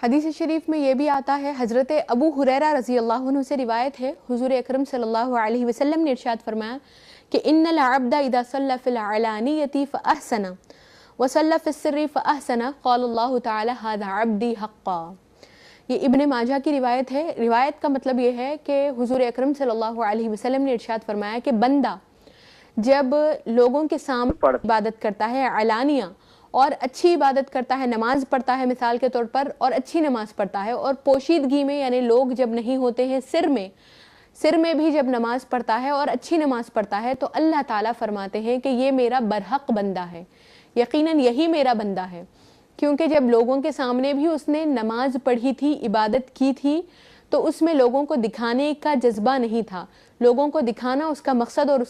حدیث شریف میں یہ بھی آتا ہے، حضرت ابو ہریرہ رضی اللہ عنہ سے روایت ہے، حضور اکرم صلی اللہ علیہ وسلم نے ارشاد فرمایا کہ ان العبد اذا صلى في العلانیۃ فاحسن وصلى في السر فاحسن قال اللہ تعالی هذا عبدی حقا۔ یہ ابن ماجہ کی روایت ہے۔ روایت کا مطلب یہ ہے کہ حضور اکرم صلی اللہ علیہ وسلم نے ارشاد فرمایا کہ بندہ جب لوگوں کے سامنے عبادت کرتا ہے علانیہ اور اچھی عبادت کرتا ہے، نماز پڑھتا ہے مثال کے طور پر، اور اچھی نماز پڑھتا ہے، اور پوشیدگی میں یعنی لوگ جب نہیں ہوتے ہیں سر میں بھی جب نماز پڑھتا ہے اور اچھی نماز پڑھتا ہے، تو اللہ تعالیٰ فرماتے ہیں کہ یہ میرا برحق بندہ ہے، یقیناً یہی میرا بندہ ہے، کیونکہ جب لوگوں کے سامنے بھی اس نے نماز پڑھی تھی، عبادت کی تھی، تو اس میں لوگوں کو دکھانے کا جذبہ نہیں تھا، لوگوں کو دکھانا اس کا مقصد اور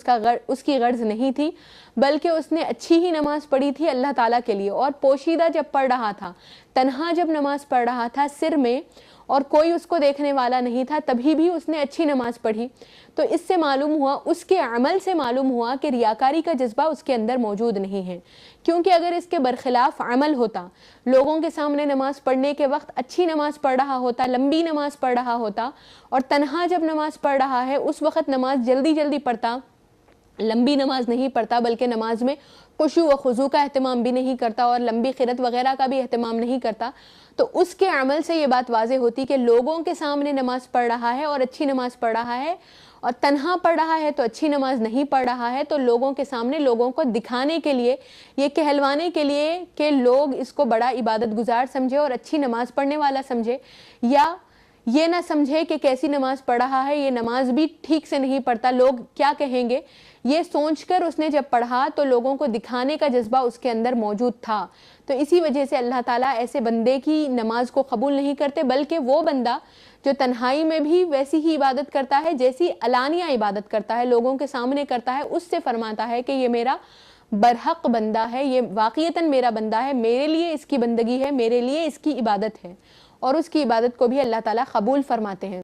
اس کی غرض نہیں تھی، بلکہ اس نے اچھی ہی نماز پڑھی تھی اللہ تعالیٰ کے لیے، اور پوشیدہ جب پڑھ رہا تھا، تنہا جب نماز پڑھ رہا تھا سر میں اور کوئی اس کو دیکھنے والا نہیں تھا، تبھی بھی اس نے اچھی نماز پڑھی، تو اس سے معلوم ہوا، اس کے عمل سے معلوم ہوا کہ ریاکاری کا جذبہ اس کے اندر موجود نہیں ہے، کیونکہ اگر اس کے برخلاف عمل ہوتا، لوگوں کے سامنے نماز پڑھنے کے وقت اچھی نماز پڑھ رہا ہوتا، لمبی نماز پڑھ رہا ہوتا، اور تنہا جب نماز پڑھ رہا ہے اس وقت نماز جلدی پڑھتا، لمبی نماز نہیں پڑھتا، بلکہ نماز میں خشوع و خضوع کا اہتمام بھی نہیں کرتا اور لمبی قرات وغیرہ کا بھی اہتمام نہیں کرتا، تو اس کے عمل سے یہ بات واضح ہوتی کہ لوگوں کے سامنے نماز پڑھ رہا ہے اور اچھی نماز پڑھ رہا ہے، اور تنہا پڑھ رہا ہے تو اچھی نماز نہیں پڑھ رہا ہے، تو لوگوں کے سامنے لوگوں کو دکھانے کے لیے، یہ کہلوانے کے لیے کہ لوگ اس کو بڑا عبادت گزار سمجھے اور اچھی نماز پڑھنے والا سمجھے، یا یہ نہ سمجھے کہ کیسی نماز پڑھ رہا ہے، یہ نماز بھی ٹھیک سے نہیں پڑھتا، لوگ کیا کہیں گے، یہ سوچ کر اس نے جب پڑھا تو لوگوں کو دکھانے کا جذبہ اس کے اندر موجود تھا، تو اسی وجہ سے اللہ تعالیٰ ایسے بندے کی نماز کو قبول نہیں کرتے، بلکہ وہ بندہ جو تنہائی میں بھی ویسی ہی عبادت کرتا ہے جیسی علانیہ عبادت کرتا ہے، لوگوں کے سامنے کرتا ہے، اس سے فرماتا ہے کہ یہ میرا برحق بندہ ہے، یہ واقعتاً میرا بندہ ہے، میرے لیے اس کی بندگی ہے، میرے لیے اس کی عبادت ہے، اور اس کی عبادت کو بھی اللہ تعالیٰ قبول فرماتے ہیں۔